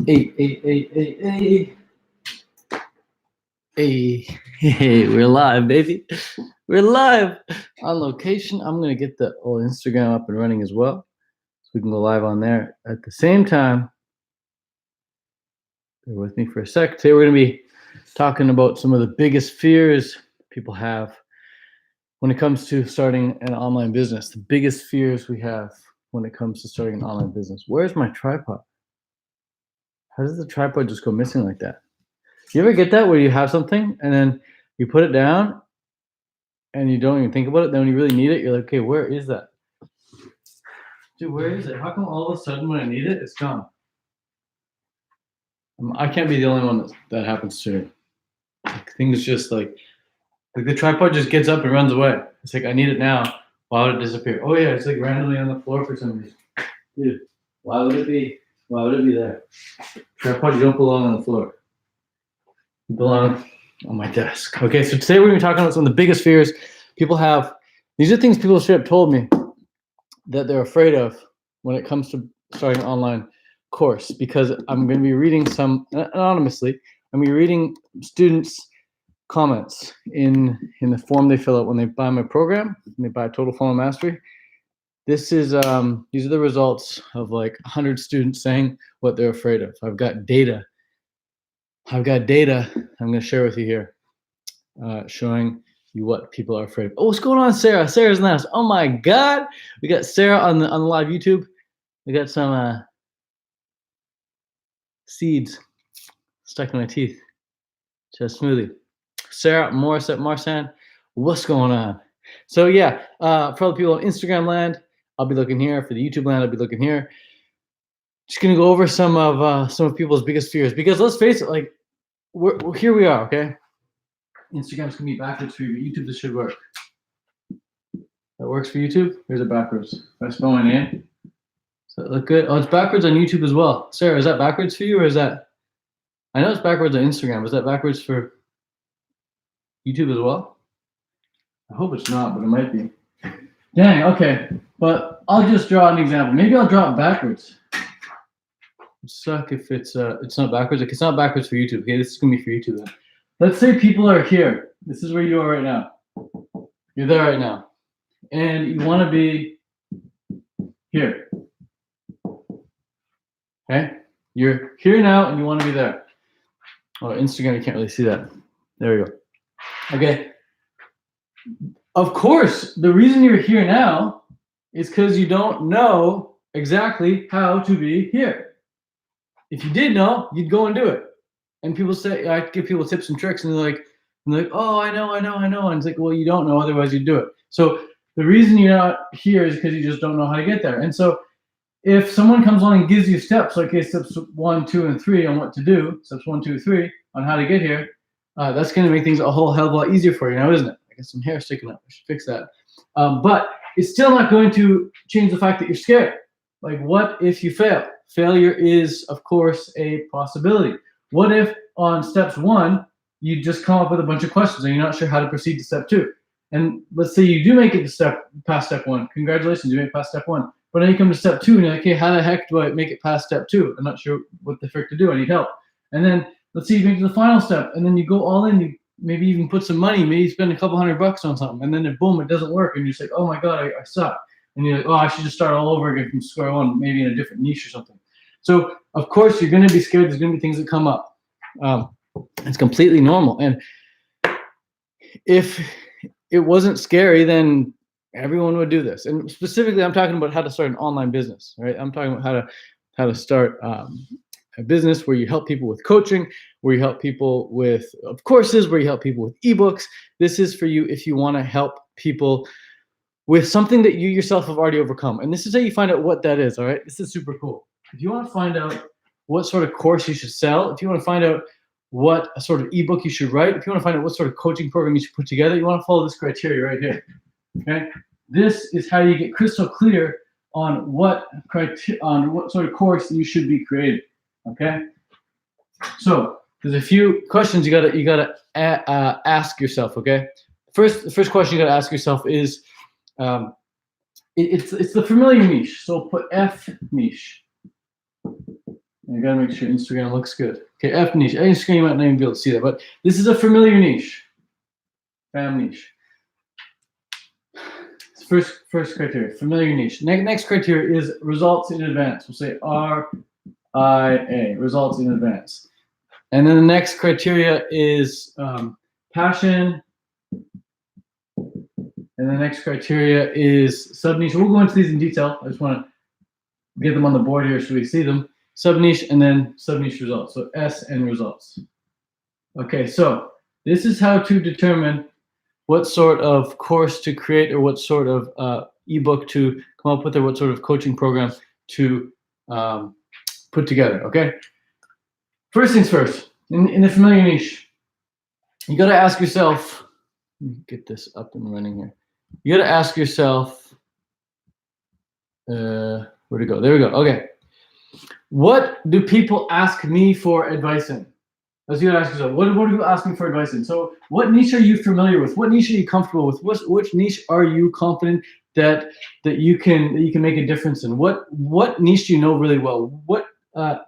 Hey, we're live, baby. We're live on location. I'm going to get the old Instagram up and running as well, so we can go live on there at the same time. Bear with me for a sec. Today we're going to be talking about some of the biggest fears people have when it comes to starting an online business. The biggest fears we have when it comes to starting an online business. Where's my tripod? How does the tripod just go missing like that? You ever get that where you have something and then you put it down and you don't even think about it? Then when you really need it, you're like, okay, where is that? Dude, where is it? How come all of a sudden when I need it, it's gone? I can't be the only one that happens to me. Things just like the tripod just gets up and runs away. It's like, I need it now. Why would it disappear? Oh yeah, it's like randomly on the floor for some reason. Dude, why would it be there? Tripod, you don't belong on the floor. You belong on my desk. Okay, so today we're going to be talking about some of the biggest fears people have. These are things people straight up told me that they're afraid of when it comes to starting an online course, because I'm going to be reading some anonymously. I'm going to be reading students' comments in the form they fill out when they buy my program, when they buy Total Funnel Mastery. This is these are the results of like 100 students saying what they're afraid of. I've got data I'm going to share with you here, showing you what people are afraid of. Oh, what's going on, Sarah? Sarah's in the house. Oh my God, we got Sarah on the live YouTube. We got some seeds stuck in my teeth. Just smoothie. Sarah Morissette Marsan, what's going on? So yeah, for all the people on Instagram land, I'll be looking here. For the YouTube land, I'll be looking here. Just gonna go over some of people's biggest fears, because let's face it, like here we are, okay? Instagram's gonna be backwards for you, but YouTube, this should work. That works for YouTube? Here's it backwards. If I spell my name, does that look good? Oh, it's backwards on YouTube as well. Sarah, is that backwards for you, or is that? I know it's backwards on Instagram. Is that backwards for YouTube as well? I hope it's not, but it might be. Dang, okay. But I'll just draw an example. Maybe I'll draw it backwards. It'd suck if it's not backwards. Like, it's not backwards for YouTube. Okay, this is gonna be for YouTube then. Let's say people are here. This is where you are right now. You're there right now. And you want to be here. Okay? You're here now and you want to be there. Oh, Instagram, you can't really see that. There we go. Okay. Of course, the reason you're here now is because you don't know exactly how to be here. If you did know, you'd go and do it. And people say, I give people tips and tricks, and they're like, oh, I know. And it's like, well, you don't know, otherwise you'd do it. So the reason you're not here is because you just don't know how to get there. And so if someone comes along and gives you steps, like, okay, steps 1, 2, and 3 on what to do, steps 1, 2, 3 on how to get here, that's going to make things a whole hell of a lot easier for you now, isn't it? I got some hair sticking up. I should fix that. But it's still not going to change the fact that you're scared. Like, what if you fail? Failure is, of course, a possibility. What if on steps 1, you just come up with a bunch of questions and you're not sure how to proceed to step 2? And let's say you do make it past step 1. Congratulations, you made it past step 1. But then you come to step 2 and you're like, okay, how the heck do I make it past step 2? I'm not sure what the frick to do. I need help. And then let's say you make it to the final step, and then you go all in. You maybe even put some money, maybe spend a couple $100 on something, and then boom, it doesn't work. And you're just like, oh my God, I suck. And you're like, oh, I should just start all over again from square one, maybe in a different niche or something. So of course you're going to be scared. There's going to be things that come up. It's completely normal. And if it wasn't scary, then everyone would do this. And specifically, I'm talking about how to start an online business, right? I'm talking about how to start a business where you help people with coaching, where you help people with courses, where you help people with ebooks. This is for you if you want to help people with something that you yourself have already overcome. And this is how you find out what that is, all right? This is super cool. If you want to find out what sort of course you should sell, if you want to find out what sort of ebook you should write, if you want to find out what sort of coaching program you should put together, you want to follow this criteria right here, okay? This is how you get crystal clear on what sort of course you should be creating, okay? So there's a few questions you gotta ask yourself, okay? The first question you gotta ask yourself is, it's the familiar niche. So put F niche. I gotta make sure Instagram looks good. Okay, F niche. Instagram, you might not even be able to see that, but this is a familiar niche. Fam niche. First criteria, familiar niche. Next criteria is results in advance. We'll say RIA, results in advance. And then the next criteria is passion. And the next criteria is sub-niche. We'll go into these in detail. I just want to get them on the board here so we see them. Sub-niche and then sub-niche results. So S and results. Okay, so this is how to determine what sort of course to create or what sort of ebook to come up with or what sort of coaching program to put together, okay? First things first, in the familiar niche, you got to ask yourself, let me get this up and running here. You got to ask yourself, where'd it go? There we go. Okay. What do people ask me for advice in? Let's you got to ask yourself, what do people ask me for advice in? So what niche are you familiar with? What niche are you comfortable with? Which niche are you confident that you can make a difference in? What niche do you know really well? What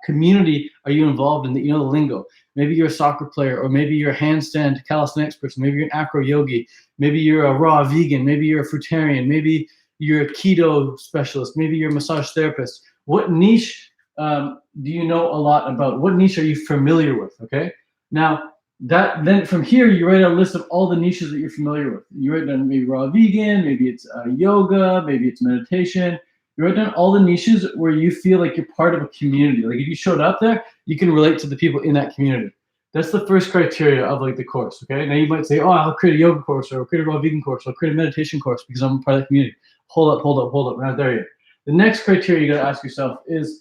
community are you involved in that you know the lingo? Maybe you're a soccer player, or maybe you're a handstand calisthenics person, maybe you're an acro yogi, maybe you're a raw vegan, maybe you're a fruitarian, maybe you're a keto specialist, maybe you're a massage therapist. What niche do you know a lot about? What niche are you familiar with? Okay, now then from here you write a list of all the niches that you're familiar with. You write down maybe raw vegan, maybe it's yoga, maybe it's meditation. You write down all the niches where you feel like you're part of a community. Like if you showed up there, you can relate to the people in that community. That's the first criteria of like the course, okay? Now you might say, oh, I'll create a yoga course, or I'll create a raw vegan course, or I'll create a meditation course because I'm part of that community. Hold up, we're not there yet. The next criteria you gotta ask yourself is,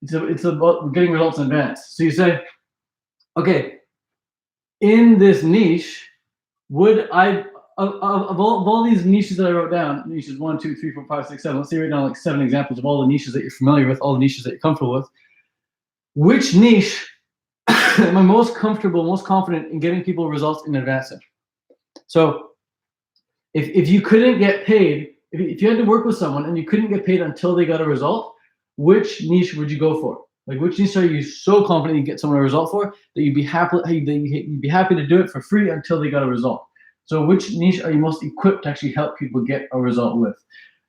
it's about getting results in advance. So you say, okay, in this niche, would I, of all these niches that I wrote down, niches 1, 2, 3, 4, 5, 6, 7. Let's say right now like 7 examples of all the niches that you're familiar with, all the niches that you're comfortable with. Which niche am I most comfortable, most confident in getting people results in advance in? So if you couldn't get paid, if you had to work with someone and you couldn't get paid until they got a result, which niche would you go for? Like which niche are you so confident you get someone a result for that you'd be happy to do it for free until they got a result? So which niche are you most equipped to actually help people get a result with?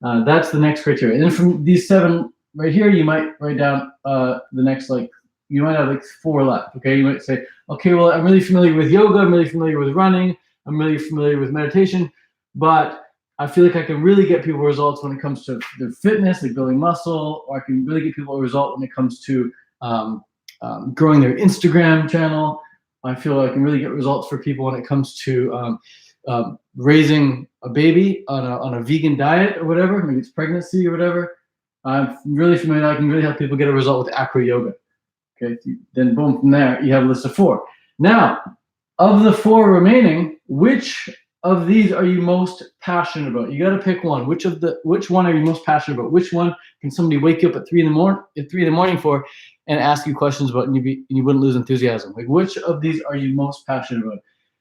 That's the next criteria. And then from these 7 right here, you might write down the next, like, you might have like 4 left, okay? You might say, okay, well, I'm really familiar with yoga, I'm really familiar with running, I'm really familiar with meditation, but I feel like I can really get people results when it comes to their fitness, like building muscle, or I can really get people a result when it comes to growing their Instagram channel. I feel I can really get results for people when it comes to raising a baby on a vegan diet or whatever, maybe it's pregnancy or whatever. I'm really familiar. I can really help people get a result with acro yoga. Okay, then boom, from there you have a list of 4. Now, of the 4 remaining, which of these are you most passionate about? You got to pick one. Which one are you most passionate about? Which one can somebody wake you up at 3 in the morning for and ask you questions about, and you wouldn't lose enthusiasm? Like which of these are you most passionate about?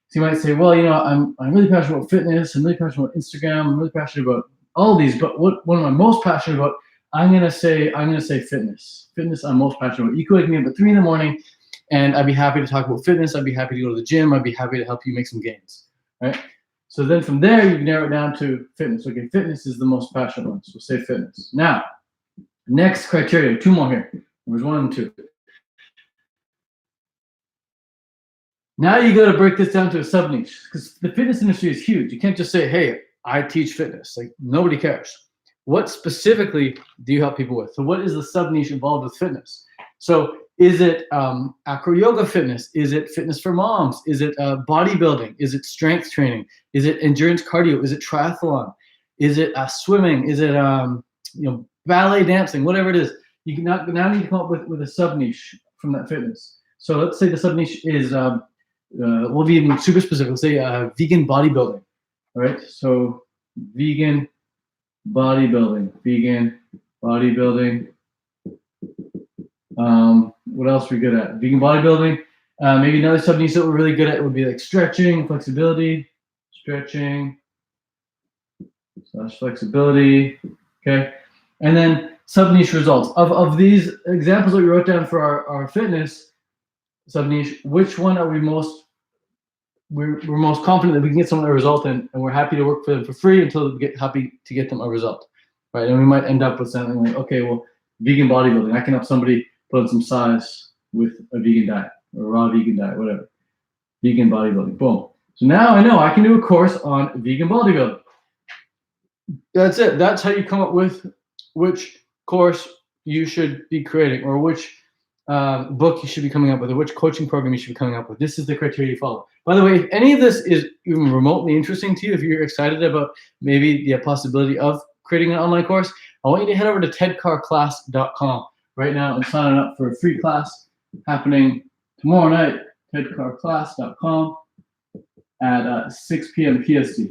So you might say, well, I'm really passionate about fitness. I'm really passionate about Instagram. I'm really passionate about all these. But what am I most passionate about? I'm gonna say fitness. Fitness I'm most passionate about. You could wake me up at 3 in the morning, and I'd be happy to talk about fitness. I'd be happy to go to the gym. I'd be happy to help you make some gains. Right? So then from there you can narrow it down to fitness. Okay, fitness is the most passionate one. So say fitness. Now, next criteria. 2 more here. Numbers 1 and 2. Now you got to break this down to a sub niche because the fitness industry is huge. You can't just say, hey, I teach fitness. Like nobody cares. What specifically do you help people with? So what is the sub niche involved with fitness? So is it acro yoga fitness? Is it fitness for moms? Is it bodybuilding? Is it strength training? Is it endurance cardio? Is it triathlon? Is it swimming? Is it ballet dancing? Whatever it is, you can now need to come up with a sub niche from that fitness. So let's say the sub niche is we'll be even super specific. Let's say vegan bodybuilding. All right, so vegan bodybuilding. What else are we good at? Vegan bodybuilding. Maybe another sub niche that we're really good at would be like stretching, flexibility. Stretching / flexibility. Okay. And then sub-niche results. Of these examples that we wrote down for our fitness sub-niche, which one are we're most confident that we can get someone a result in, and we're happy to work for them for free until we get happy to get them a result, right? And we might end up with something like, okay, well, vegan bodybuilding. I can help somebody put on some size with a vegan diet or a raw vegan diet, whatever. Vegan bodybuilding, boom. So now I know I can do a course on vegan bodybuilding. That's it. That's how you come up with which course you should be creating, or which book you should be coming up with, or which coaching program you should be coming up with. This is the criteria you follow. By the way, if any of this is even remotely interesting to you, if you're excited about maybe the possibility of creating an online course, I want you to head over to tedcarclass.com right now and sign up for a free class happening tomorrow night. tedcarclass.com at 6 p.m. PST.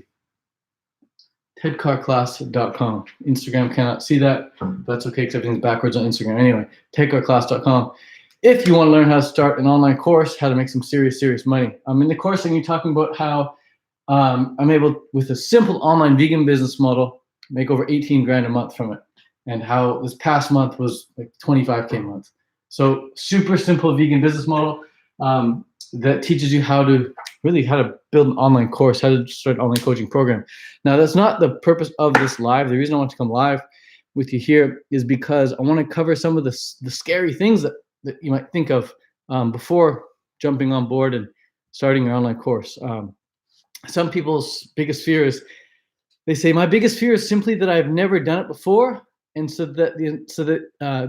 tedcarclass.com. Instagram cannot see that. That's okay, because everything's backwards on Instagram. Anyway, tedcarclass.com. If you want to learn how to start an online course, how to make some serious money. In the course, I'm going to be talking about how I'm able, with a simple online vegan business model, make over 18 grand a month from it. And how this past month was like 25K a month. So super simple vegan business model that teaches you how to build an online course, how to start an online coaching program. Now, that's not the purpose of this live. The reason I want to come live with you here is because I want to cover some of the scary things that you might think of before jumping on board and starting your online course. Some people's biggest fear is, they say, my biggest fear is simply that I've never done it before, and so that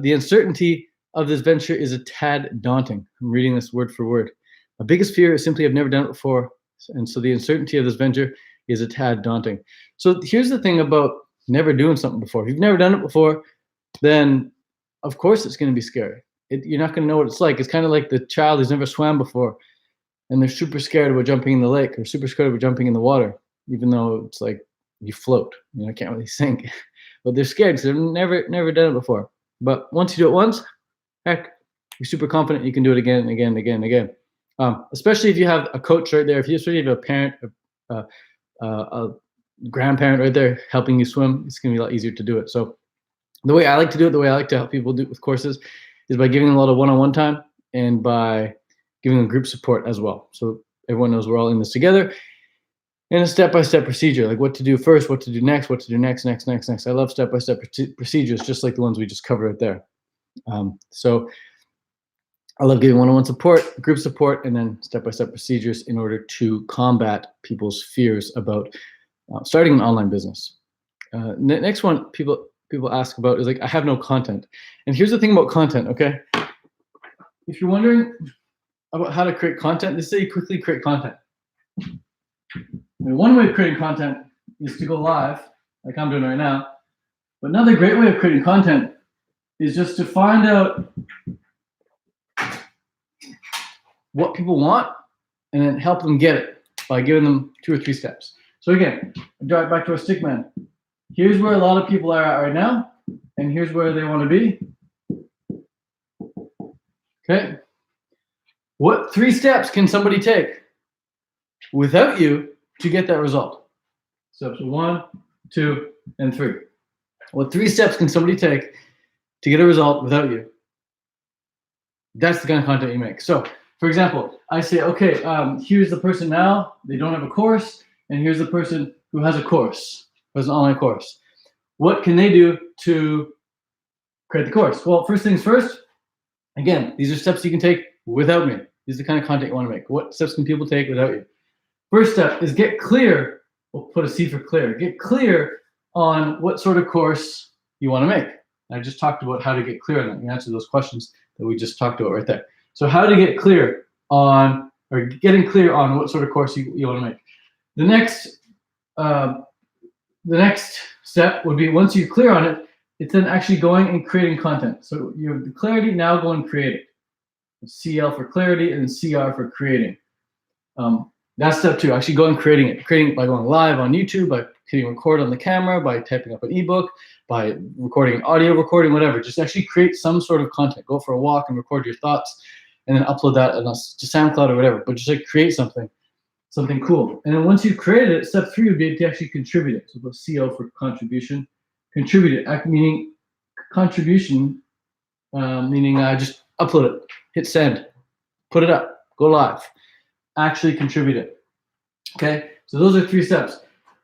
the uncertainty of this venture is a tad daunting. I'm reading this word for word. My biggest fear is simply I've never done it before, and so the uncertainty of this venture is a tad daunting. So here's the thing about never doing something before. If you've never done it before, then of course it's going to be scary. You're not going to know what it's like. It's kind of like the child who's never swam before, and they're super scared about jumping in the lake, or super scared about jumping in the water, even though it's like you float. I can't really sink. But they're scared because they've never done it before. But once you do it once, heck, you're super confident you can do it again and again and again and again. Especially if you have a coach right there. If you have a parent, a grandparent right there helping you swim, it's going to be a lot easier to do it. So the way I like to do it, the way I like to help people do it with courses, is by giving them a lot of one-on-one time and by giving them group support as well. So everyone knows we're all in this together. And a step-by-step procedure, like what to do first, what to do next, what to do next. I love step-by-step procedures, just like the ones we just covered right there. So I love giving one-on-one support, group support, and then step-by-step procedures in order to combat people's fears about starting an online business. Next one people ask about is like, I have no content. And here's the thing about content, okay? If you're wondering about how to create content, this is how you quickly create content. One way of creating content is to go live, like I'm doing right now. But another great way of creating content is just to find out what people want and then help them get it by giving them 2 or 3 steps. So again, drive back to our stick man. Here's where a lot of people are at right now, and here's where they want to be. Okay. What 3 steps can somebody take without you to get that result? Steps 1, 2, and 3. What 3 steps can somebody take to get a result without you? That's the kind of content you make. So, for example, I say, okay, here's the person now, they don't have a course, and here's the person who has a course, who has an online course. What can they do to create the course? Well, first things first, again, these are steps you can take without me. These are the kind of content you want to make. What steps can people take without you? First step is get clear. We'll put a C for clear. Get clear on what sort of course you want to make. I just talked about how to get clear on that. You answer those questions that we just talked about right there. So how to get clear on, or getting clear on what sort of course you want to make. The next step would be, once you're clear on it, it's then actually going and creating content. So you have the clarity, now go and create it. CL for clarity and CR for creating. That's step 2, actually go and creating it. Creating it by going live on YouTube, by hitting record on the camera, by typing up an ebook, by recording an audio recording, whatever. Just actually create some sort of content. Go for a walk and record your thoughts, and then upload that to SoundCloud or whatever. But just like create something cool. And then once you've created it, step 3 would be to actually contribute it. So put CO for contribution. Contribute it, meaning contribution, meaning just upload it, hit send, put it up, go live, actually contribute it. Okay, so those are 3 steps.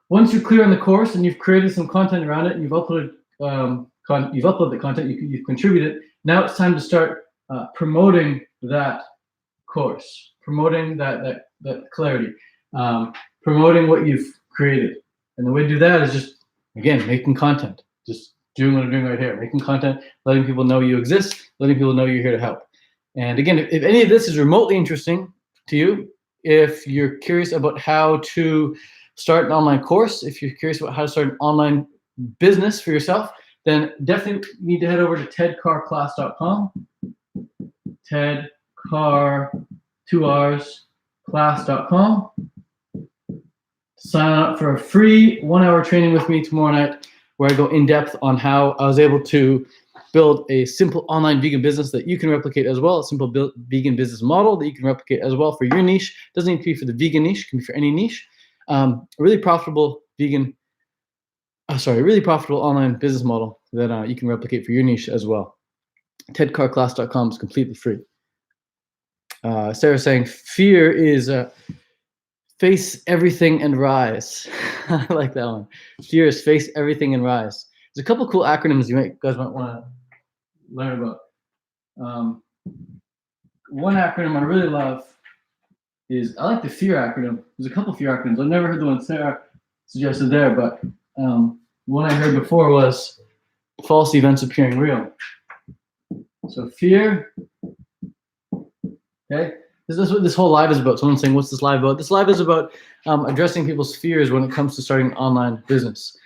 Once you're clear on the course and you've created some content around it, and you've uploaded the content, you've contributed. Now it's time to start promoting that course, promoting that clarity, promoting what you've created. And the way to do that is just, again, making content, just doing what I'm doing right here, making content, letting people know you exist, letting people know you're here to help. And again, if any of this is remotely interesting to you, if you're curious about how to start an online course, if you're curious about how to start an online business for yourself, then definitely need to head over to tedcarclass.com, tedcar2rs.class.com. Sign up for a free 1-hour training with me tomorrow night, where I go in depth on how I was able to build a simple online vegan business that you can replicate as well, a simple vegan business model that you can replicate as well for your niche. Doesn't need to be for the vegan niche, it can be for any niche. A really profitable online business model that you can replicate for your niche as well. tedcarclass.com is completely free. Sarah's saying fear is face everything and rise. I like that one. Fear is face everything and rise. There's a couple cool acronyms you guys might want to learn about. One acronym I really love is, I like the fear acronym. There's a couple fear acronyms. I've never heard the one Sarah suggested there, but one I heard before was false events appearing real. So fear, okay? This is what this whole live is about. Someone's saying, what's this live about? This live is about addressing people's fears when it comes to starting an online business.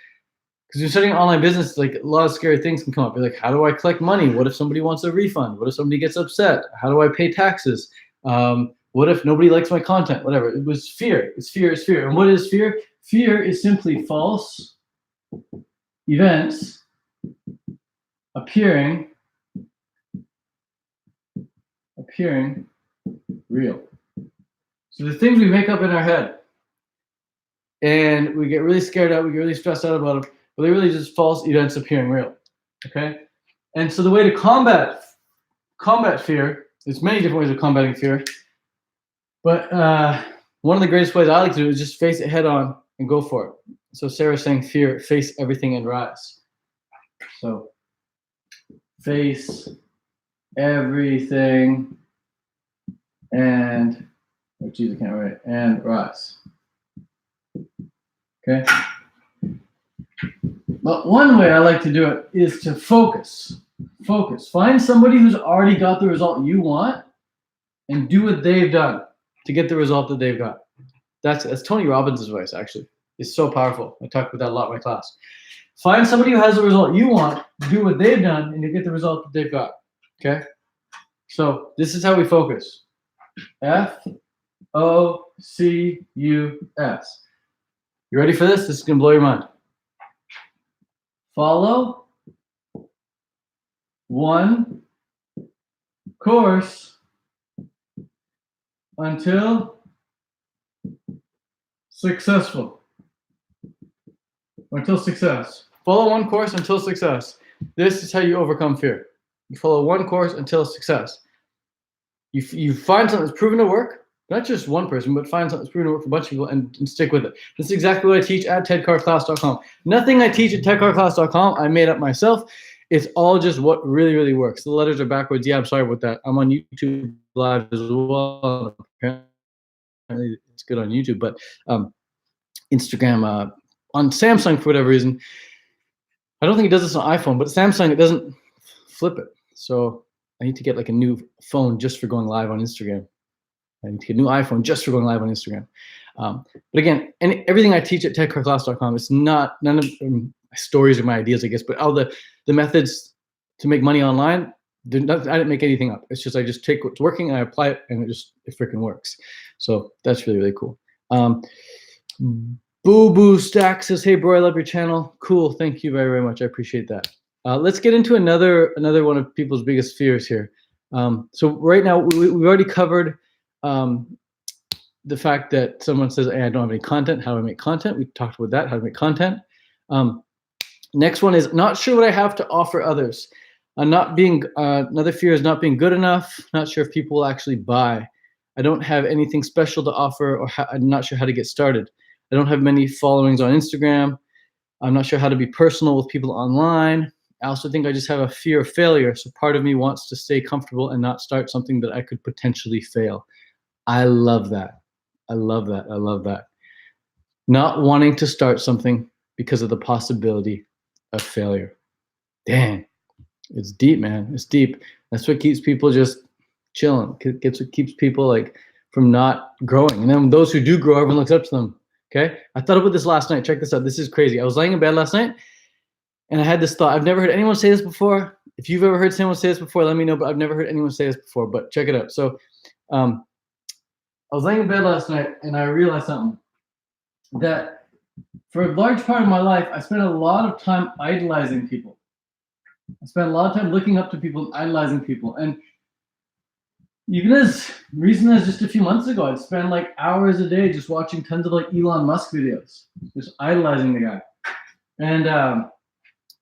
Because you're starting an online business, like a lot of scary things can come up. You're like, how do I collect money? What if somebody wants a refund? What if somebody gets upset? How do I pay taxes? What if nobody likes my content? Whatever. It was fear. It's fear. It's fear. And what is fear? Fear is simply false events appearing real. So the things we make up in our head, and we get really scared out, we get really stressed out about them, but they're really just false events appearing real. Okay? And so the way to combat fear, there's many different ways of combating fear, but one of the greatest ways I like to do is just face it head on and go for it. So Sarah's saying fear, face everything and rise. So face everything and, oh geez, I can't write, and rise. Okay? But one way I like to do it is to focus. Focus. Find somebody who's already got the result you want and do what they've done to get the result that they've got. That's Tony Robbins' advice, actually. It's so powerful. I talk about that a lot in my class. Find somebody who has the result you want, do what they've done, and you get the result that they've got. Okay? So this is how we focus. F-O-C-U-S. You ready for this? This is going to blow your mind. Follow one course until successful. Until success. Follow one course until success. This is how you overcome fear. You follow one course until success. You find something that's proven to work, not just one person, but find something that's proven to work for a bunch of people and stick with it. This is exactly what I teach at tedcarclass.com. Nothing I teach at tedcarclass.com I made up myself. It's all just what really, really works. The letters are backwards. Yeah, I'm sorry about that. I'm on YouTube Live as well. Apparently it's good on YouTube, but Instagram, on Samsung, for whatever reason, I don't think it does this on iPhone, but Samsung, it doesn't flip it. So I need to get like a new phone just for going live on Instagram. I need to get a new iPhone just for going live on Instagram. But again, everything I teach at tedcarclass.com, it's not, none of my stories or my ideas, I guess, but all the methods to make money online, I didn't make anything up. It's just, I just take what's working and I apply it, and it freaking works. So that's really, really cool. Boo Boo Stack says, hey bro, I love your channel. Cool, thank you very, very much. I appreciate that. Let's get into another one of people's biggest fears here. So right now, we've already covered the fact that someone says, hey, I don't have any content. How do I make content? We talked about that, how to make content. Next one is not sure what I have to offer others. Not being another fear is not being good enough. Not sure if people will actually buy. I don't have anything special to offer, or I'm not sure how to get started. I don't have many followings on Instagram. I'm not sure how to be personal with people online. I also think I just have a fear of failure. So part of me wants to stay comfortable and not start something that I could potentially fail. I love that. I love that. I love that. Not wanting to start something because of the possibility of failure. Dang, it's deep, man. It's deep. That's what keeps people just chilling. It's what keeps people like from not growing. And then those who do grow, everyone looks up to them. Okay. I thought about this last night. Check this out. This is crazy. I was laying in bed last night and I had this thought. I've never heard anyone say this before. If you've ever heard someone say this before, let me know. But I've never heard anyone say this before. But check it out. So I was laying in bed last night and I realized something. That for a large part of my life, I spent a lot of time idolizing people. I spent a lot of time looking up to people and idolizing people. And even as recent as just a few months ago, I'd spend like hours a day just watching tons of like Elon Musk videos, just idolizing the guy. And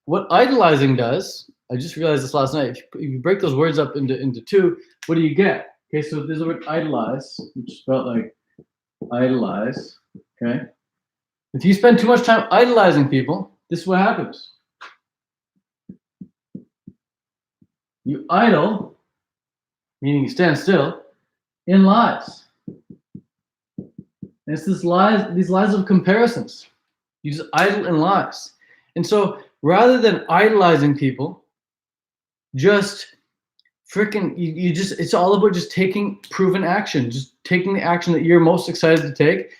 what idolizing does, I just realized this last night, if you break those words up into two, what do you get? Okay, so there's the word idolize, which is spelled like idolize, okay? If you spend too much time idolizing people, this is what happens. You idle, meaning you stand still, in lies. And it's these lies of comparisons. You just idle in lies. And so rather than idolizing people, just freaking, it's all about just taking proven action, just taking the action that you're most excited to take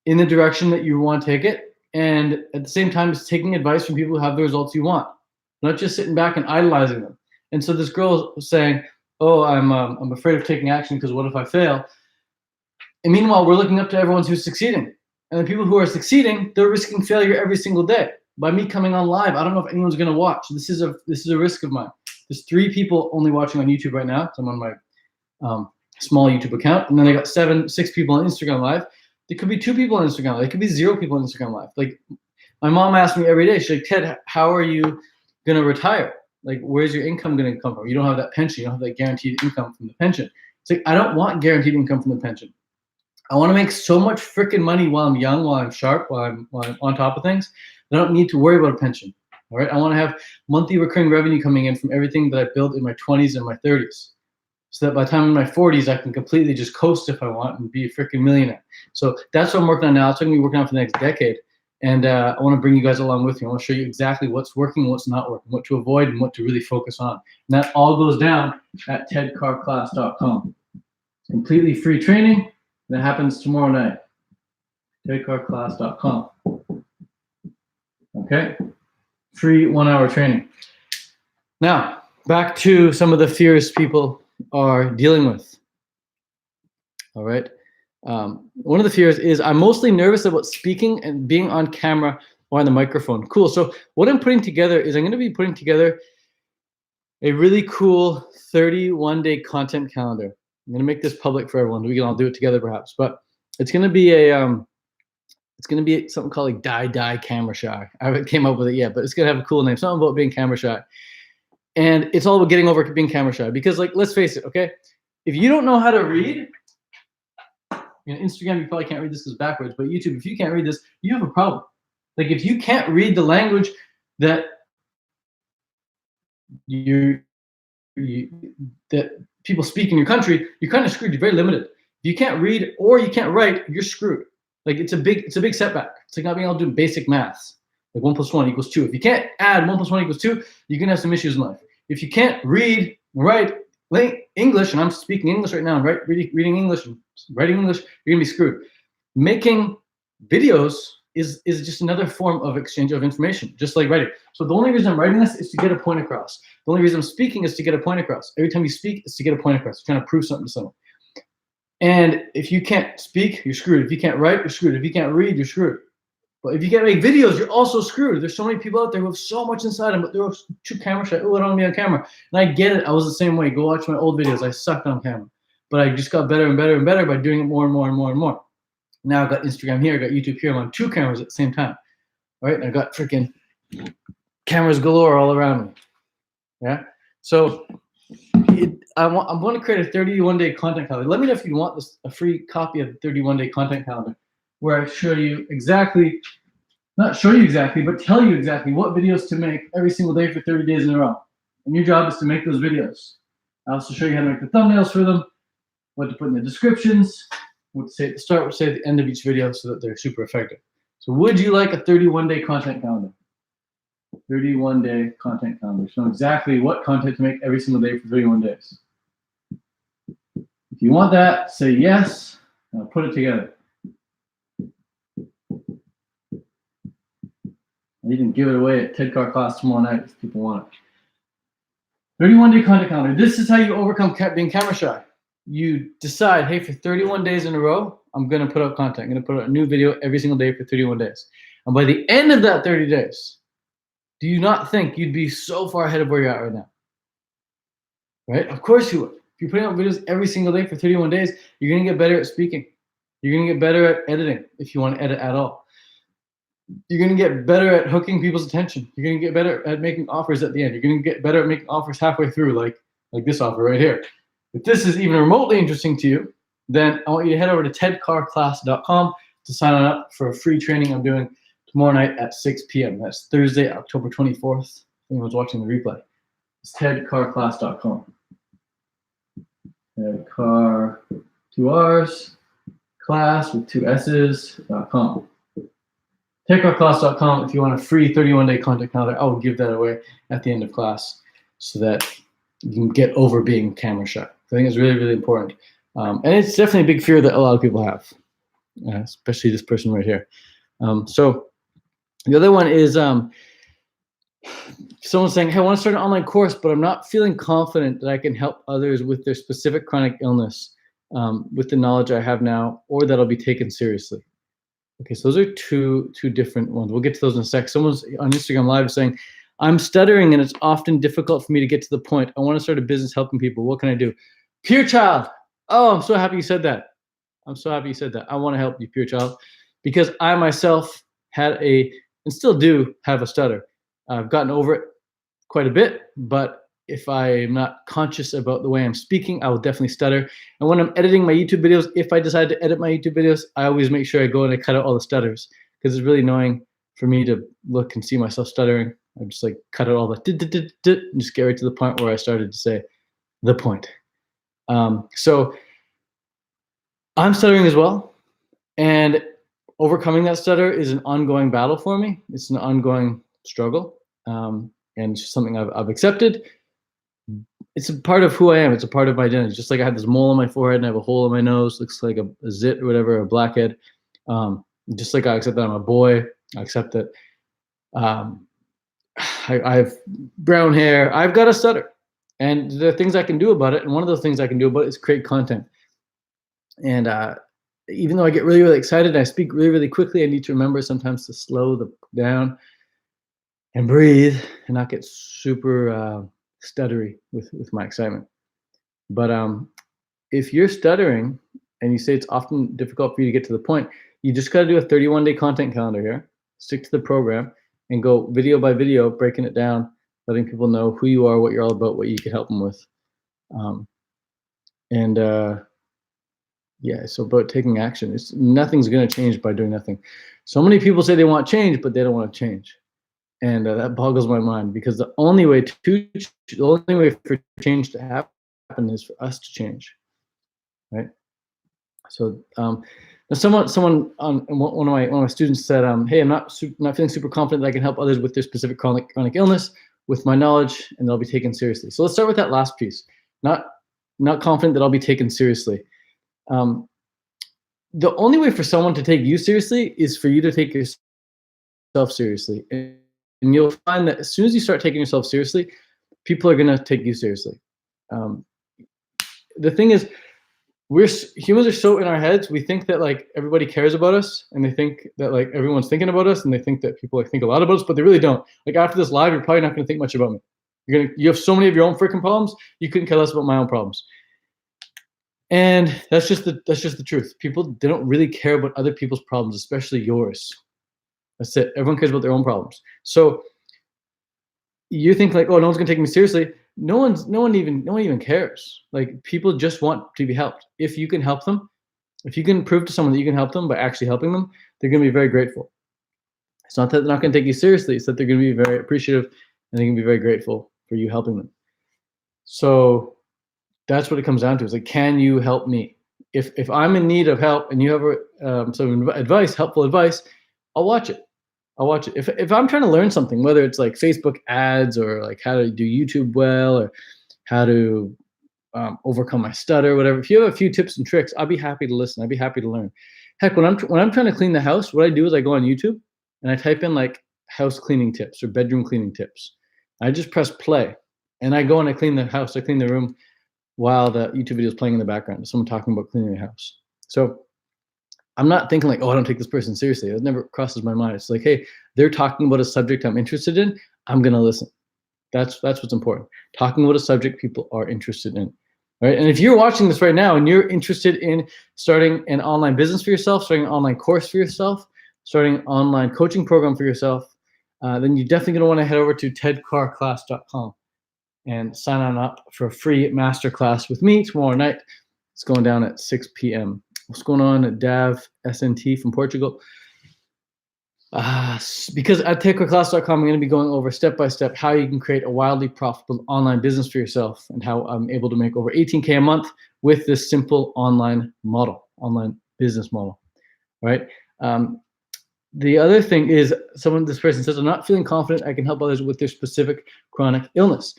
in the direction that you want to take it, and at the same time, it's taking advice from people who have the results you want, not just sitting back and idolizing them. And so this girl was saying, "Oh, I'm afraid of taking action because what if I fail?" And meanwhile, we're looking up to everyone who's succeeding, and the people who are succeeding, they're risking failure every single day. By me coming on live, I don't know if anyone's going to watch. This is a risk of mine. There's 3 people only watching on YouTube right now. So I'm on my small YouTube account, and then I got 6 people on Instagram Live. There could be 2 people on Instagram Live. There could be 0 people on Instagram Live. Like my mom asks me every day, she's like, "Ted, how are you gonna retire? Like, where's your income gonna come from? You don't have that pension. You don't have that guaranteed income from the pension." It's like, I don't want guaranteed income from the pension. I want to make so much freaking money while I'm young, while I'm sharp, while I'm on top of things. I don't need to worry about a pension. All right. I want to have monthly recurring revenue coming in from everything that I built in my 20s and my 30s. So that by the time I'm in my 40s, I can completely just coast if I want and be a freaking millionaire. So that's what I'm working on now. That's what I'm going to be working on for the next decade. And I want to bring you guys along with me. I want to show you exactly what's working, what's not working, what to avoid, and what to really focus on. And that all goes down at tedcarclass.com. Completely free training. That happens tomorrow night. tedcarclass.com. Okay? Free 1-hour training. Now, back to some of the fears people are dealing with. All right. One of the fears is I'm mostly nervous about speaking and being on camera or on the microphone. Cool. So what I'm putting together is I'm going to be putting together a really cool 31-day content calendar. I'm going to make this public for everyone. We can all do it together perhaps, but it's going to be something called like Die Camera Shy. I haven't came up with it yet, but it's going to have a cool name. Something about being camera shy. And it's all about getting over being camera shy because, like, let's face it, okay? If you don't know how to read, Instagram, you probably can't read this because it's backwards, but YouTube, if you can't read this, you have a problem. Like, if you can't read the language that that people speak in your country, you're kind of screwed. You're very limited. If you can't read or you can't write, you're screwed. Like, it's a big setback. It's like not being able to do basic maths. Like 1 + 1 = 2. If you can't add 1 + 1 = 2, you're gonna have some issues in life. If you can't read, write English, and I'm speaking English right now, and reading English and writing English, you're gonna be screwed. Making videos is just another form of exchange of information, just like writing. So the only reason I'm writing this is to get a point across. The only reason I'm speaking is to get a point across. Every time you speak, it's to get a point across. You're trying to prove something to someone. And if you can't speak, you're screwed. If you can't write, you're screwed. If you can't read, you're screwed. But if you can't make videos, you're also screwed. There's so many people out there who have so much inside them, but they're too camera shy. Oh, I don't want to be on camera. And I get it. I was the same way. Go watch my old videos. I sucked on camera. But I just got better and better and better by doing it more and more and more and more. Now I've got Instagram here. I got YouTube here. I'm on 2 cameras at the same time. All right. And I got freaking cameras galore all around me. Yeah. So I'm going to create a 31-day content calendar. Let me know if you want a free copy of the 31-day content calendar, where I show you exactly, not show you exactly, but tell you exactly what videos to make every single day for 30 days in a row. And your job is to make those videos. I also show you how to make the thumbnails for them, what to put in the descriptions, what to say at the start, what to say at the end of each video, so that they're super effective. So would you like a 31-day content calendar? 31-day content calendar. Show exactly what content to make every single day for 31 days. If you want that, say yes, and I'll put it together. I'll even give it away at TED Car class tomorrow night if people want it. 31-day content calendar. This is how you overcome being camera shy. You decide, hey, for 31 days in a row, I'm going to put out content. I'm going to put out a new video every single day for 31 days. And by the end of that 30 days, do you not think you'd be so far ahead of where you're at right now? Right? Of course you would. If you're putting out videos every single day for 31 days, you're going to get better at speaking. You're going to get better at editing if you want to edit at all. You're going to get better at hooking people's attention. You're going to get better at making offers at the end. You're going to get better at making offers halfway through, like this offer right here. If this is even remotely interesting to you, then I want you to head over to tedcarclass.com to sign up for a free training I'm doing tomorrow night at 6 p.m. That's Thursday, October 24th. Anyone's watching the replay. It's tedcarclass.com. Tedcar, 2 R's, class with 2 S's.com. TedCarClass.com if you want a free 31-day content calendar. I will give that away at the end of class so that you can get over being camera shy. I think it's really, really important. And it's definitely a big fear that a lot of people have, especially this person right here. So the other one is someone saying, hey, I want to start an online course, but I'm not feeling confident that I can help others with their specific chronic illness with the knowledge I have now, or that I'll be taken seriously. Okay, so those are two different ones. We'll get to those in a sec. Someone's on Instagram Live saying, I'm stuttering and it's often difficult for me to get to the point. I want to start a business helping people. What can I do? Pure Child. Oh, I'm so happy you said that. I'm so happy you said that. I want to help you, Pure Child, because I myself had and still do have a stutter. I've gotten over it quite a bit, but if I'm not conscious about the way I'm speaking, I will definitely stutter. And when I'm editing my YouTube videos, if I decide to edit my YouTube videos, I always make sure I go and I cut out all the stutters, because it's really annoying for me to look and see myself stuttering. I just like cut out all the and just get right to the point where I started to say the point. So I'm stuttering as well, and overcoming that stutter is an ongoing battle for me. It's an ongoing struggle, and it's just something I've accepted. It's a part of who I am. It's a part of my identity. Just like I have this mole on my forehead and I have a hole in my nose, looks like a zit or whatever, a blackhead. Just like I accept that I'm a boy, I accept that I have brown hair. I've got a stutter, and there are things I can do about it. And one of those things I can do about it is create content. And even though I get really, really excited and I speak really, really quickly, I need to remember sometimes to slow down and breathe and not get super stuttery with my excitement. But if you're stuttering and you say it's often difficult for you to get to the point, you just got to do a 31-day content calendar here, stick to the program, and go video by video, breaking it down, letting people know who you are, what you're all about, what you can help them with. Yeah, so about taking action. Nothing's going to change by doing nothing. So many people say they want change, but they don't want to change. And that boggles my mind, because the only way for change to happen is for us to change, right? So someone on one of my students said, "Hey, I'm not feeling super confident that I can help others with their specific chronic illness with my knowledge, and they'll be taken seriously." So let's start with that last piece. Not confident that I'll be taken seriously. The only way for someone to take you seriously is for you to take yourself seriously. And you'll find that as soon as you start taking yourself seriously, people are going to take you seriously. The thing is, humans are so in our heads. We think that like everybody cares about us, and they think that like everyone's thinking about us, and they think that people like think a lot about us, but they really don't. Like after this live, you're probably not going to think much about me. You have so many of your own freaking problems. You couldn't care less about my own problems. And that's just the truth. People, they don't really care about other people's problems, especially yours. That's it. Everyone cares about their own problems. So you think like, oh, no one's gonna take me seriously. No one even cares. Like people just want to be helped. If you can help them, if you can prove to someone that you can help them by actually helping them, they're gonna be very grateful. It's not that they're not gonna take you seriously, it's that they're gonna be very appreciative and they're gonna be very grateful for you helping them. So that's what it comes down to. Is like, can you help me? If I'm in need of help and you have some advice, helpful advice, I'll watch it. I'll watch it. If I'm trying to learn something, whether it's like Facebook ads or like how to do YouTube well or how to overcome my stutter, whatever. If you have a few tips and tricks, I'll be happy to listen. I'd be happy to learn. Heck, when I'm trying to clean the house, what I do is I go on YouTube and I type in like house cleaning tips or bedroom cleaning tips. I just press play and I go and I clean the house. I clean the room while the YouTube video is playing in the background. Someone talking about cleaning the house. So I'm not thinking like, oh, I don't take this person seriously. It never crosses my mind. It's like, hey, they're talking about a subject I'm interested in. I'm gonna listen. That's what's important. Talking about a subject people are interested in. Right? And if you're watching this right now and you're interested in starting an online business for yourself, starting an online course for yourself, starting an online coaching program for yourself, then you're definitely gonna want to head over to tedcarclass.com and sign on up for a free masterclass with me tomorrow night. It's going down at 6 p.m. What's going on at Dav SNT from Portugal? Because at tedcarclass.com, I'm going to be going over step by step how you can create a wildly profitable online business for yourself and how I'm able to make over 18K a month with this simple online model, business model, right? The other thing is this person says, I'm not feeling confident I can help others with their specific chronic illness.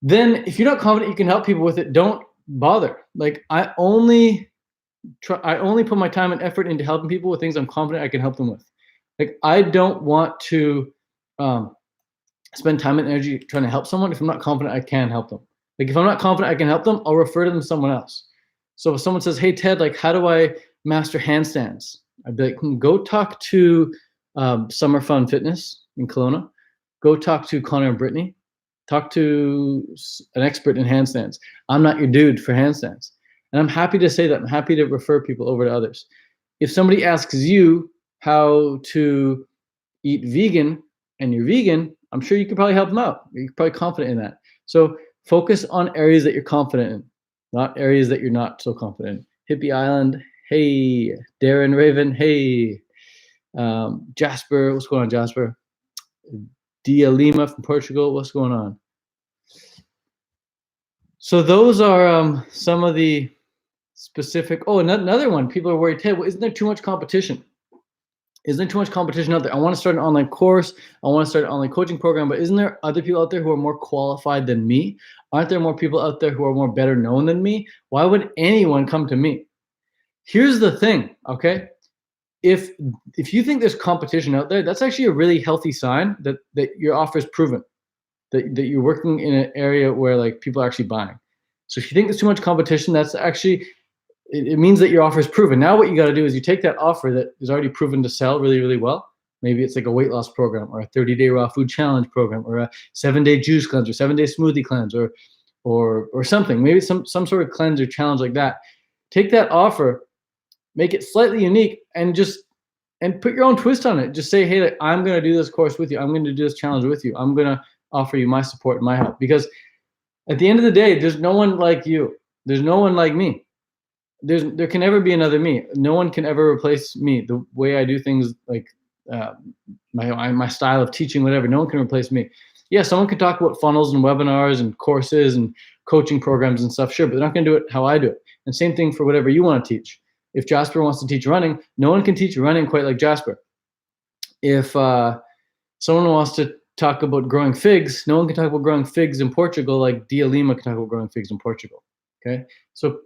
Then if you're not confident you can help people with it, don't bother. Like I only put my time and effort into helping people with things I'm confident I can help them with. Like I don't want to spend time and energy trying to help someone if I'm not confident I can help them. Like if I'm not confident I can help them, I'll refer them to someone else. So if someone says, hey Ted, like how do I master handstands? I'd be like, go talk to Summer Fun Fitness in Kelowna. Go talk to Connor and Brittany. Talk to an expert in handstands. I'm not your dude for handstands. And I'm happy to say that. I'm happy to refer people over to others. If somebody asks you how to eat vegan and you're vegan, I'm sure you could probably help them out. You're probably confident in that. So focus on areas that you're confident in, not areas that you're not so confident in. Hippie Island, hey. Darren Raven, hey. Jasper, what's going on, Jasper? Dia Lima from Portugal, what's going on? So those are some of the specific. Oh, another one. People are worried, Ted, well, isn't there too much competition? Isn't there too much competition out there? I want to start an online course. I want to start an online coaching program, but isn't there other people out there who are more qualified than me? Aren't there more people out there who are more better known than me? Why would anyone come to me? Here's the thing, okay? If you think there's competition out there, that's actually a really healthy sign that your offer is proven, that you're working in an area where like people are actually buying. So if you think there's too much competition, that's actually, it means that your offer is proven. Now what you got to do is you take that offer that is already proven to sell really, really well. Maybe it's like a weight loss program or a 30-day raw food challenge program or a 7-day juice cleanse or 7-day smoothie cleanse or something. Maybe some sort of cleanse or challenge like that. Take that offer, make it slightly unique, and put your own twist on it. Just say, hey, like, I'm going to do this course with you. I'm going to do this challenge with you. I'm going to offer you my support and my help. Because at the end of the day, there's no one like you. There's no one like me. There can never be another me. No one can ever replace me. The way I do things, like my style of teaching, whatever, no one can replace me. Yeah, someone can talk about funnels and webinars and courses and coaching programs and stuff, sure, but they're not going to do it how I do it. And same thing for whatever you want to teach. If Jasper wants to teach running, no one can teach running quite like Jasper. If someone wants to talk about growing figs, no one can talk about growing figs in Portugal like Dia Lima can talk about growing figs in Portugal. Okay, so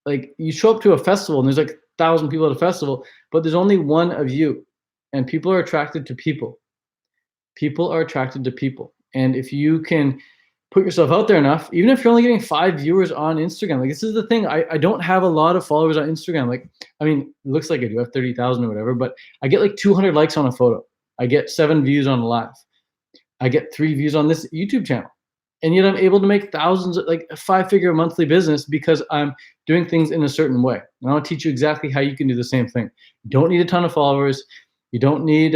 like you show up to a festival and there's like 1,000 people at a festival, but there's only one of you, and people are attracted to people. People are attracted to people, and if you can put yourself out there enough, even if you're only getting 5 viewers on Instagram, like this is the thing, I don't have a lot of followers on Instagram. Like, I mean, it looks like I do have 30,000 or whatever, but I get like 200 likes on a photo. I get 7 views on a live. I get 3 views on this YouTube channel. And yet I'm able to make thousands, like a 5-figure monthly business because I'm doing things in a certain way. And I'll teach you exactly how you can do the same thing. You don't need a ton of followers. You don't need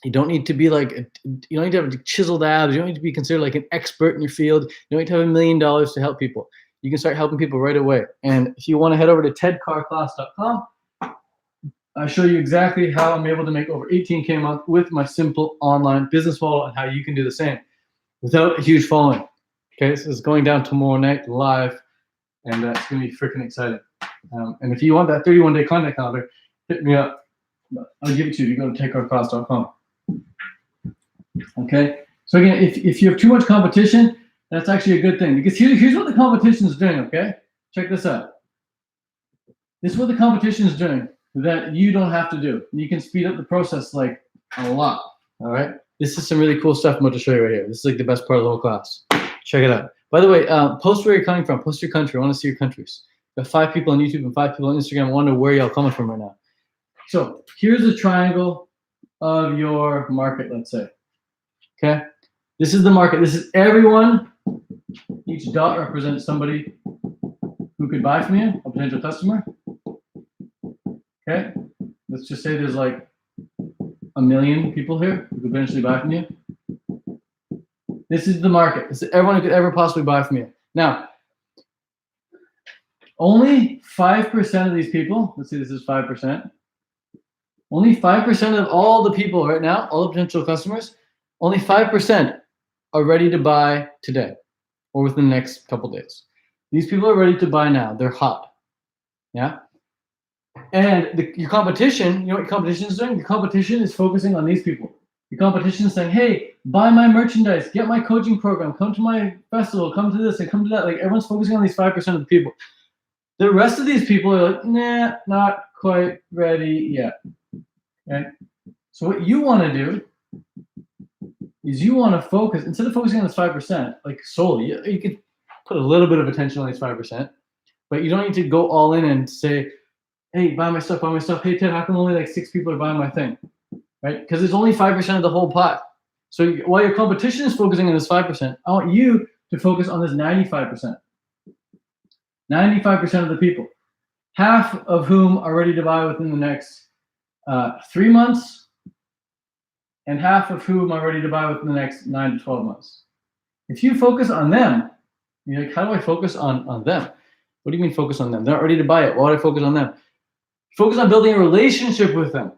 You don't need to be like, you don't need to have chiseled abs. You don't need to be considered like an expert in your field. You don't need to have $1 million to help people. You can start helping people right away. And if you want to head over to tedcarclass.com, I show you exactly how I'm able to make over 18K a month with my simple online business model and how you can do the same without a huge following. Okay, this is going down tomorrow night live, and it's going to be freaking exciting. And if you want that 31-day content calendar, hit me up. I'll give it to you. You go to tedcarclass.com. Okay, so again, if you have too much competition, that's actually a good thing, because here's what the competition is doing. Okay, check this out. This is what the competition is doing that you don't have to do. You can speed up the process like a lot. All right, this is some really cool stuff I'm about to show you right here. This is like the best part of the whole class. Check it out. By the way, post where you're coming from. Post your country. I want to see your countries. Got 5 people on YouTube and 5 people on Instagram. I wonder where y'all coming from right now. So here's a triangle of your market, let's say. Okay, this is the market. This is everyone. Each dot represents somebody who could buy from you, a potential customer. Okay, let's just say there's like 1 million people here who could eventually buy from you. This is the market. This is everyone who could ever possibly buy from you. Now, only 5% of these people, let's say this is 5%, only 5% of all the people right now, all the potential customers, only 5% are ready to buy today or within the next couple days. These people are ready to buy now. They're hot. Yeah. And your competition, you know what your competition is doing? Your competition is focusing on these people. Your competition is saying, hey, buy my merchandise, get my coaching program, come to my festival, come to this and come to that. Like, everyone's focusing on these 5% of the people. The rest of these people are like, nah, not quite ready yet. Okay. So what you want to do is you want to focus, instead of focusing on this 5%, like solely, you could put a little bit of attention on these 5%, but you don't need to go all in and say, hey, buy my stuff, buy my stuff. Hey, Ted, how come only like 6 people are buying my thing? Right? Because it's only 5% of the whole pot. So while your competition is focusing on this 5%, I want you to focus on this 95%. 95% of the people, half of whom are ready to buy within the next 3 months, and half of whom are ready to buy within the next 9 to 12 months. If you focus on them, you're like, how do I focus on them? What do you mean focus on them? They're not ready to buy it. Why would I focus on them? Focus on building a relationship with them.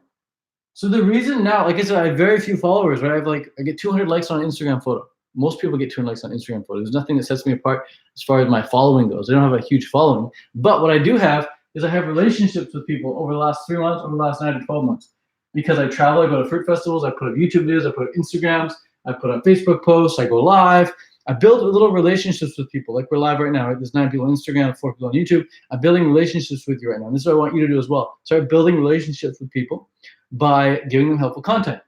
So the reason now, like I said, I have very few followers, right? I get 200 likes on an Instagram photo. Most people get 200 likes on Instagram photos. There's nothing that sets me apart as far as my following goes. I don't have a huge following. But what I do have is I have relationships with people over the last 3 months, over the last 9 to 12 months. Because I travel, I go to fruit festivals, I put up YouTube videos, I put up Instagrams, I put up Facebook posts, I go live. I build little relationships with people. Like we're live right now, right? There's 9 people on Instagram, 4 people on YouTube. I'm building relationships with you right now. And this is what I want you to do as well. Start building relationships with people by giving them helpful content.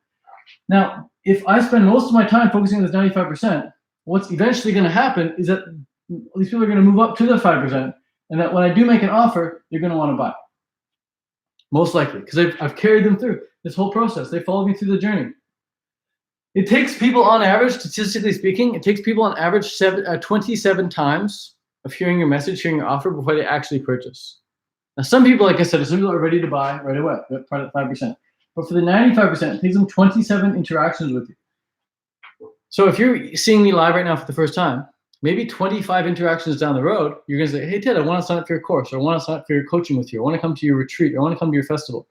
Now, if I spend most of my time focusing on this 95%, what's eventually going to happen is that these people are going to move up to the 5%, and that when I do make an offer, you're going to want to buy. Most likely, because I've carried them through this whole process. They followed me through the journey. It takes people on average, statistically speaking, it takes people on average 27 times of hearing your message, hearing your offer before they actually purchase. Now, some people, like I said, some people are ready to buy right away. They're part of the 5%. But for the 95%, it takes them 27 interactions with you. So if you're seeing me live right now for the first time, maybe 25 interactions down the road, you're going to say, hey, Ted, I want to sign up for your course, or I want to sign up for your coaching with you. I want to come to your retreat. Or I want to come to your festival.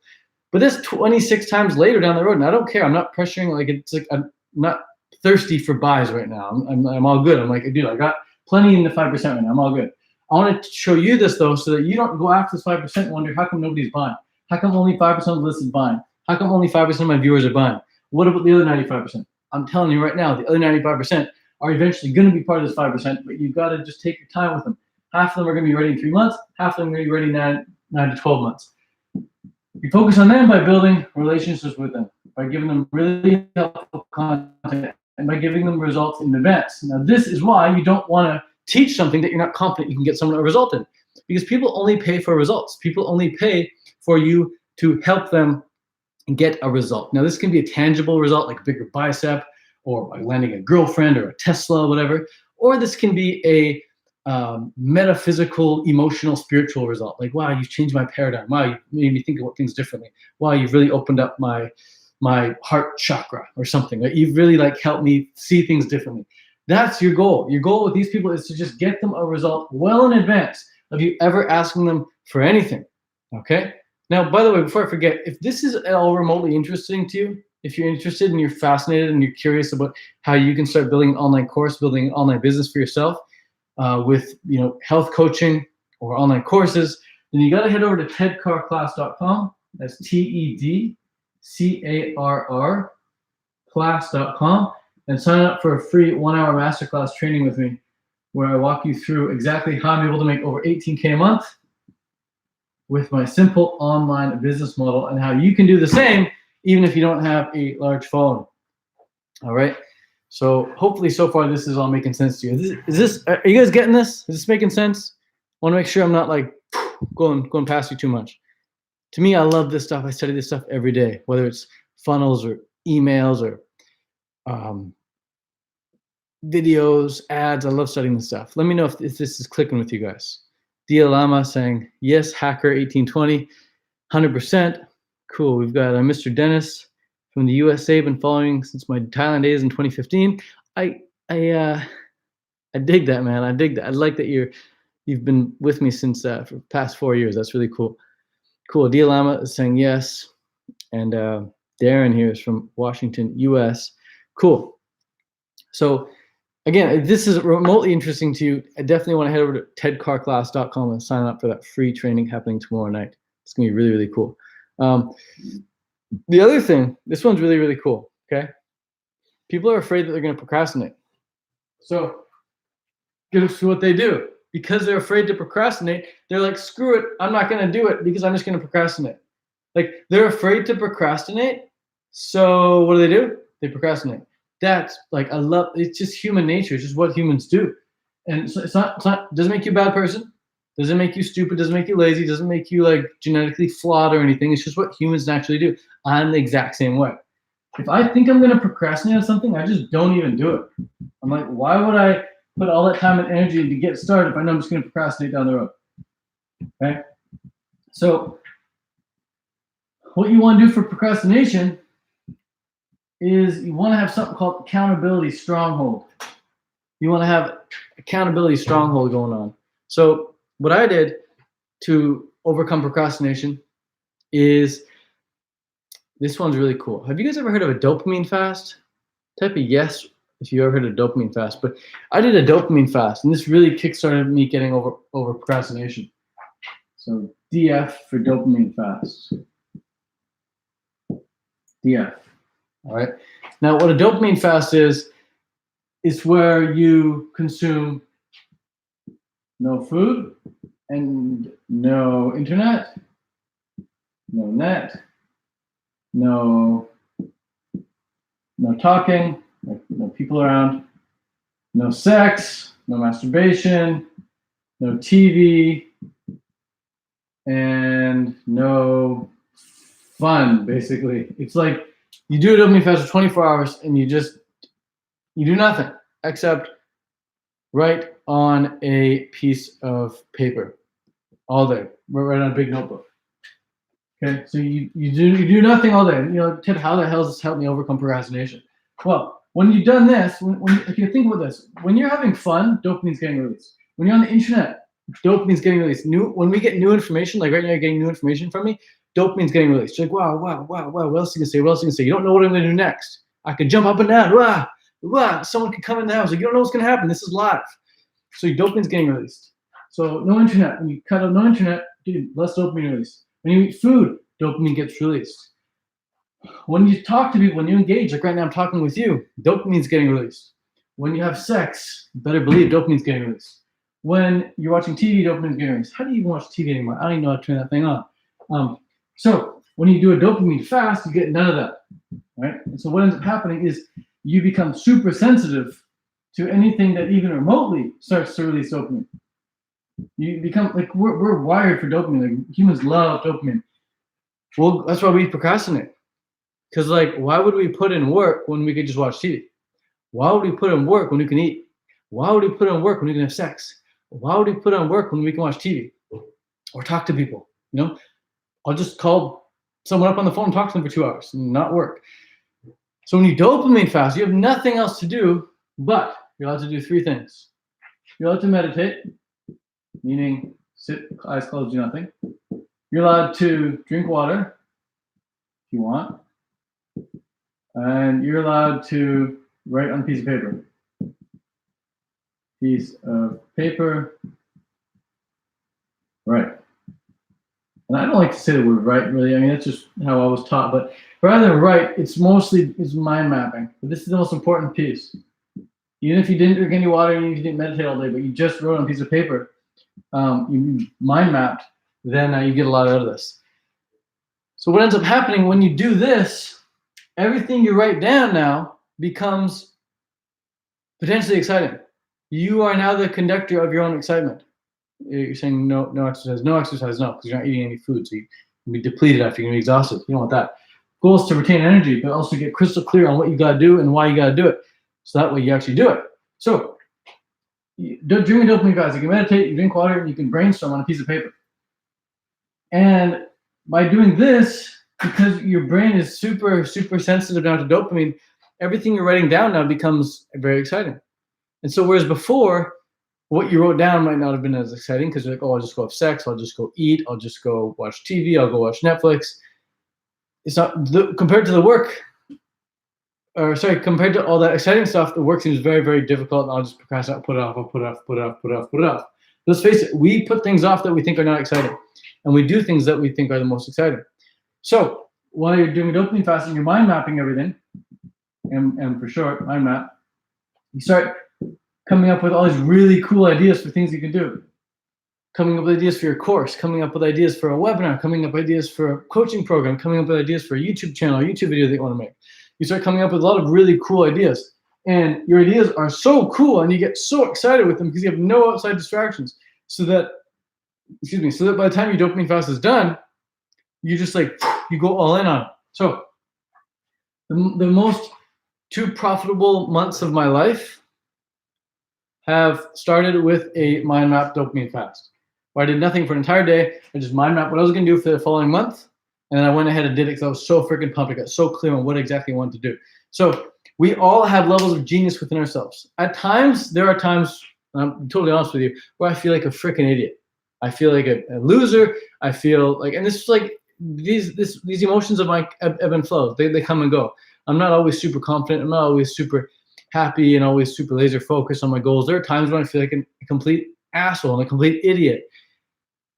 But that's 26 times later down the road, and I don't care. I'm not pressuring. Like, it's like I'm not thirsty for buys right now. I'm all good. I'm like, dude, I got plenty in the 5% right now. I'm all good. I want to show you this, though, so that you don't go after this 5% and wonder, how come nobody's buying? How come only 5% of the list is buying? How come only 5% of my viewers are buying? What about the other 95%? I'm telling you right now, the other 95% are eventually going to be part of this 5%, but you've got to just take your time with them. Half of them are going to be ready in 3 months. Half of them are going to be ready in 9 to 12 months. You focus on them by building relationships with them, by giving them really helpful content, and by giving them results in advance. Now, this is why you don't want to teach something that you're not confident you can get someone a result in, because people only pay for results. People only pay for you to help them get a result. Now, this can be a tangible result, like a bigger bicep, or like landing a girlfriend, or a Tesla, whatever. Or this can be a metaphysical, emotional, spiritual result. Like, wow, you've changed my paradigm. Wow, you made me think about things differently. Wow, you've really opened up my my heart chakra or something. Like you've really like helped me see things differently. That's your goal. Your goal with these people is to just get them a result well in advance of you ever asking them for anything. Okay? Now, by the way, before I forget, if this is at all remotely interesting to you, if you're interested and you're fascinated and you're curious about how you can start building an online course, building an online business for yourself with health coaching or online courses, then you got to head over to tedcarclass.com. That's TEDCARR class.com and sign up for a free 1-hour masterclass training with me where I walk you through exactly how I'm able to make over 18K a month with my simple online business model and how you can do the same even if you don't have a large following. All right. So hopefully so far this is all making sense to you. Are you guys getting this? Is this making sense? I want to make sure I'm not like going past you too much. To me, I love this stuff. I study this stuff every day, whether it's funnels or emails or videos, ads. I love studying this stuff. Let me know if this is clicking with you guys. Dia Lama saying, yes, hacker 1820, 100%. Cool. We've got Mr. Dennis from the USA, been following since my Thailand days in 2015. I dig that, man. I dig that. I like that you've been with me since for the past 4 years. That's really cool. Cool. Dia Lama is saying yes. And Darren here is from Washington, US. Cool. So again, if this is remotely interesting to you, I definitely want to head over to tedcarclass.com and sign up for that free training happening tomorrow night. It's going to be really, really cool. The other thing, this one's really, really cool, okay? People are afraid that they're going to procrastinate. So guess what they do? Because they're afraid to procrastinate, they're like, screw it, I'm not going to do it because I'm just going to procrastinate. Like they're afraid to procrastinate, so what do? They procrastinate. That's like, it's just human nature. It's just what humans do. And so it's not doesn't make you a bad person. Doesn't make you stupid. Doesn't make you lazy. Doesn't make you like genetically flawed or anything. It's just what humans naturally do. I'm the exact same way. If I think I'm going to procrastinate on something, I just don't even do it. I'm like, why would I put all that time and energy to get started if I know I'm just going to procrastinate down the road? Okay? So what you want to do for procrastination is you want to have something called accountability stronghold. You want to have accountability stronghold going on. So what I did to overcome procrastination is, this one's really cool. Have you guys ever heard of a dopamine fast? Type a yes if you ever heard of a dopamine fast. But I did a dopamine fast, and this really kickstarted me getting over procrastination. So DF for dopamine fast. DF. All right. Now, what a dopamine fast is where you consume no food and no internet, no net, no talking, no people around, no sex, no masturbation, no TV, and no fun, basically. It's like you do a dopamine fast for 24 hours and you do nothing except write on a piece of paper all day. Write on a big notebook. Okay, so you do nothing all day. Ted, how the hell does this help me overcome procrastination? Well, when you've done this, if you think about this, when you're having fun, dopamine's getting released. When you're on the internet, dopamine's getting released. When we get new information, like right now you're getting new information from me, dopamine's getting released. You're like, wow, what else you can say? What else you can say? You don't know what I'm going to do next. I could jump up and down. Someone could come in the house. Like, you don't know what's going to happen. This is live. So your dopamine's getting released. So no internet. When you cut out no internet, dude, less dopamine released. When you eat food, dopamine gets released. When you talk to people, when you engage, like right now I'm talking with you, dopamine's getting released. When you have sex, you better believe dopamine's getting released. When you're watching TV, dopamine's getting released. How do you even watch TV anymore? I don't even know how to turn that thing on. So when you do a dopamine fast, you get none of that, right? And so what ends up happening is you become super sensitive to anything that even remotely starts to release dopamine. You become like, we're wired for dopamine. Like humans love dopamine. Well, that's why we procrastinate. Because like, why would we put in work when we could just watch TV? Why would we put in work when we can eat? Why would we put in work when we can have sex? Why would we put in work when we can watch TV or talk to people? I'll just call someone up on the phone, talk to them for 2 hours, not work. So when you dopamine fast, you have nothing else to do, but you're allowed to do 3 things. You're allowed to meditate, meaning sit, eyes closed, do nothing. You're allowed to drink water if you want. And you're allowed to write on a piece of paper. Piece of paper. Right. And I don't like to say the word right, really. I mean, that's just how I was taught. But rather than write, it's mind mapping. But this is the most important piece. Even if you didn't drink any water, even if you didn't meditate all day, but you just wrote on a piece of paper, you mind mapped, then you get a lot out of this. So what ends up happening when you do this, everything you write down now becomes potentially exciting. You are now the conductor of your own excitement. You're saying no exercise, no, because you're not eating any food, so you can be depleted after, you're going to be exhausted. You don't want that. Goal is to retain energy, but also get crystal clear on what you got to do and why you got to do it. So that way you actually do it. So during a dopamine fast, you can meditate, you drink water, and you can brainstorm on a piece of paper. And by doing this, because your brain is super, super sensitive now to dopamine, everything you're writing down now becomes very exciting. And so whereas before, what you wrote down might not have been as exciting because you're like, oh, I'll just go have sex, I'll just go eat, I'll just go watch TV, I'll go watch Netflix. It's not, compared to the work, compared to all that exciting stuff, the work seems very, very difficult, and I'll just procrastinate, put it off. Let's face it, we put things off that we think are not exciting, and we do things that we think are the most exciting. So while you're doing dopamine fasting, you're mind mapping everything, and for short, mind map, you start coming up with all these really cool ideas for things you can do. Coming up with ideas for your course, coming up with ideas for a webinar, coming up with ideas for a coaching program, coming up with ideas for a YouTube channel, a YouTube video that you want to make. You start coming up with a lot of really cool ideas. And your ideas are so cool and you get so excited with them because you have no outside distractions. So that by the time your dopamine fast is done, you just you go all in on it. So the most 2 profitable months of my life have started with a mind map dopamine fast, where I did nothing for an entire day. I just mind mapped what I was going to do for the following month, and then I went ahead and did it because I was so freaking pumped. I got so clear on what exactly I wanted to do. So we all have levels of genius within ourselves. At times, there are times, and I'm totally honest with you, where I feel like a freaking idiot. I feel like a loser. I feel like, and this is like these emotions of mine ebb and flow. They come and go. I'm not always super confident. I'm not always super happy and always super laser focused on my goals. There are times when I feel like a complete asshole and a complete idiot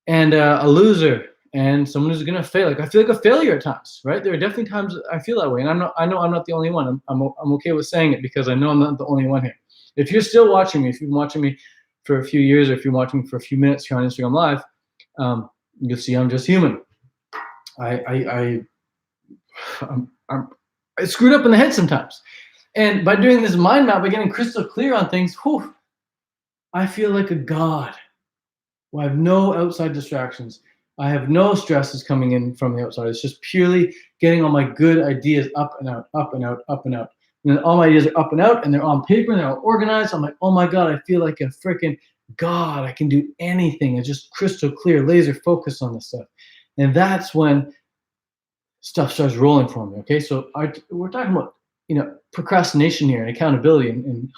and a loser and someone who's gonna fail. Like I feel like a failure at times, right? There are definitely times I feel that way, and I know I'm not the only one. I'm okay with saying it because I know I'm not the only one here. If you're still watching me, if you've been watching me for a few years, or if you're watching me for a few minutes here on Instagram Live, you'll see I'm just human. I screwed up in the head sometimes. And by doing this mind map, by getting crystal clear on things, I feel like a god. I have no outside distractions. I have no stresses coming in from the outside. It's just purely getting all my good ideas up and out, up and out, up and out. And then all my ideas are up and out, and they're on paper, and they're all organized. I'm like, oh my God, I feel like a freaking god. I can do anything. It's just crystal clear, laser focus on this stuff. And that's when stuff starts rolling for me, okay? So we're talking about, procrastination here and accountability and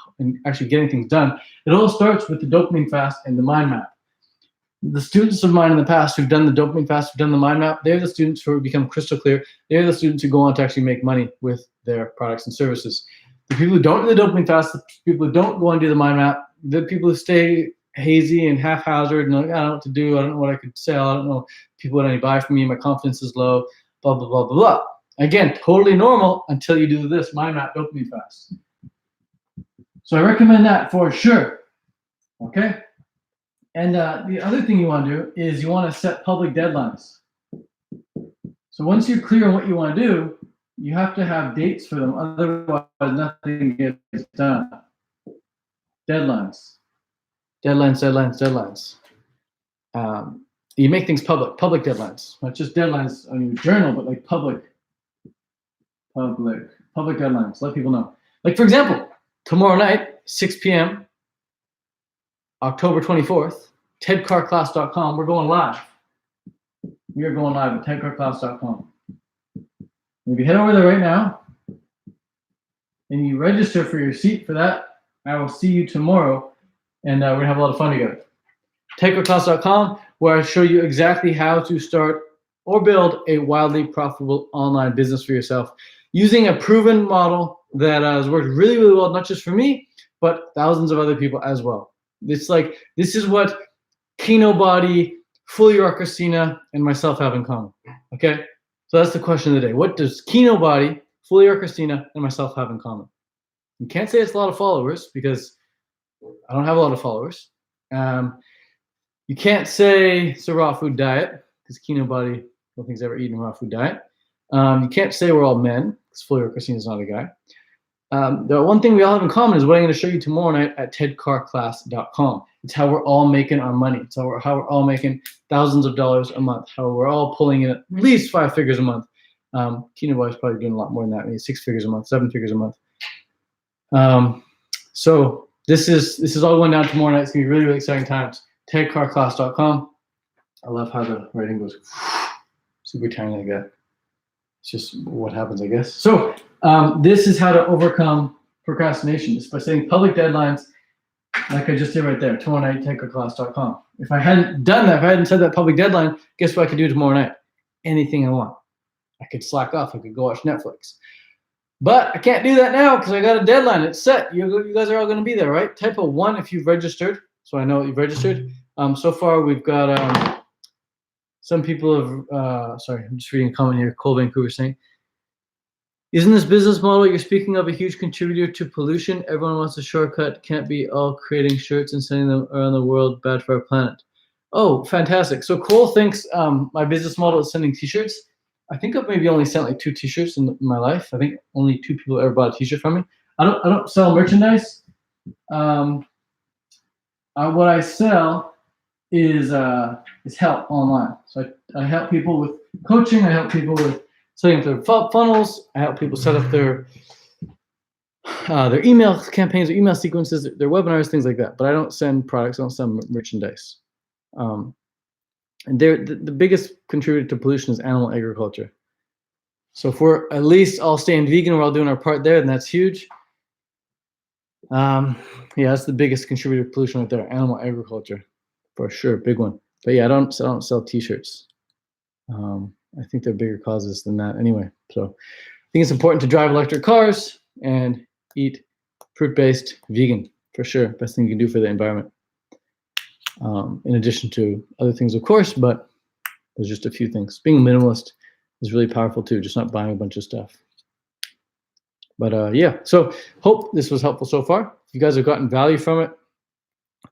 actually getting things done. It all starts with the dopamine fast and the mind map. The students of mine in the past who've done the dopamine fast, who've done the mind map, they're the students who have become crystal clear. They're the students who go on to actually make money with their products and services. The people who don't do the dopamine fast, the people who don't go on to do the mind map, the people who stay hazy and haphazard and like, I don't know what to do, I don't know what I could sell, I don't know if people would only buy from me, my confidence is low, blah, blah, blah, blah, blah. Again, totally normal until you do this mind map dopamine fast. So I recommend that for sure, okay? And the other thing you want to do is you want to set public deadlines. So once you're clear on what you want to do, you have to have dates for them. Otherwise, nothing gets done. Deadlines. You make things public deadlines. Not just deadlines on your journal, but like public deadlines. Let people know. Like, for example, tomorrow night, 6 p.m., October 24th, tedcarclass.com. We're going live. We are going live at tedcarclass.com. If you head over there right now and you register for your seat for that, I will see you tomorrow, and we're gonna have a lot of fun together. TechCourseClass.com, where I show you exactly how to start or build a wildly profitable online business for yourself using a proven model that has worked really, really well, not just for me, but thousands of other people as well. This is what Kino Body, Fully Christina, and myself have in common. Okay, so that's the question of the day. What does Kino Body, Fully Christina, and myself have in common? You can't say it's a lot of followers because I don't have a lot of followers. You can't say it's a raw food diet because Kino Body, I don't think he's ever eaten a raw food diet. You can't say we're all men because Fully Christina's not a guy. The one thing we all have in common is what I'm going to show you tomorrow night at tedcarclass.com. It's how we're all making our money. It's how we're all making thousands of dollars a month. How we're all pulling in at least 5 figures a month. Kino Boy's probably doing a lot more than that. Maybe 6 figures a month, 7 figures a month. So this is all going down tomorrow night. It's gonna be really, really exciting times. tedcarclass.com. I love how the writing goes super tiny like that. It's just what happens, I guess. So this is how to overcome procrastination. It's by setting public deadlines, like I just did right there, tomorrow night, tedcarclass.com. If I hadn't done that, if I hadn't set that public deadline, guess what I could do tomorrow night? Anything I want. I could slack off. I could go watch Netflix. But I can't do that now because I got a deadline. It's set. You guys are all going to be there, right? Type a 1 if you've registered. So I know you've registered. So far, we've got some people have, sorry, I'm just reading a comment here. Cole Vancouver saying, isn't this business model you're speaking of a huge contributor to pollution? Everyone wants a shortcut. Can't be all creating shirts and sending them around the world. Bad for our planet. Oh, fantastic. So Cole thinks my business model is sending t-shirts. I think I've maybe only sent like 2 t-shirts in my life. I think only 2 people ever bought a t-shirt from me. I don't sell merchandise. What I sell is help online. So I help people with coaching. I help people with setting up their funnels. I help people set up their email campaigns, their email sequences, their webinars, things like that. But I don't send products. I don't sell merchandise. And the biggest contributor to pollution is animal agriculture. So if we're at least all staying vegan, we're all doing our part there, and that's huge. Yeah, that's the biggest contributor to pollution right there, animal agriculture, for sure, big one. But yeah, I don't sell t-shirts. I think there are bigger causes than that anyway. So I think it's important to drive electric cars and eat fruit-based vegan, for sure. Best thing you can do for the environment. In addition to other things, of course, but there's just a few things. Being a minimalist is really powerful too, just not buying a bunch of stuff. But yeah, so hope this was helpful so far. If you guys have gotten value from it,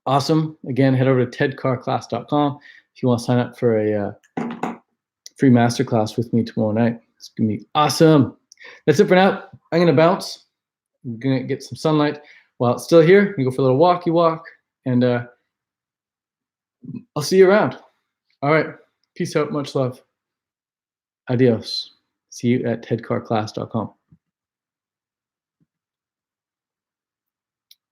awesome. Again, head over to tedcarclass.com if you want to sign up for a free masterclass with me tomorrow night. It's going to be awesome. That's it for now. I'm going to bounce. I'm going to get some sunlight while it's still here. You go for a little walk, and I'll see you around. All right. Peace out. Much love. Adios. See you at tedcarclass.com.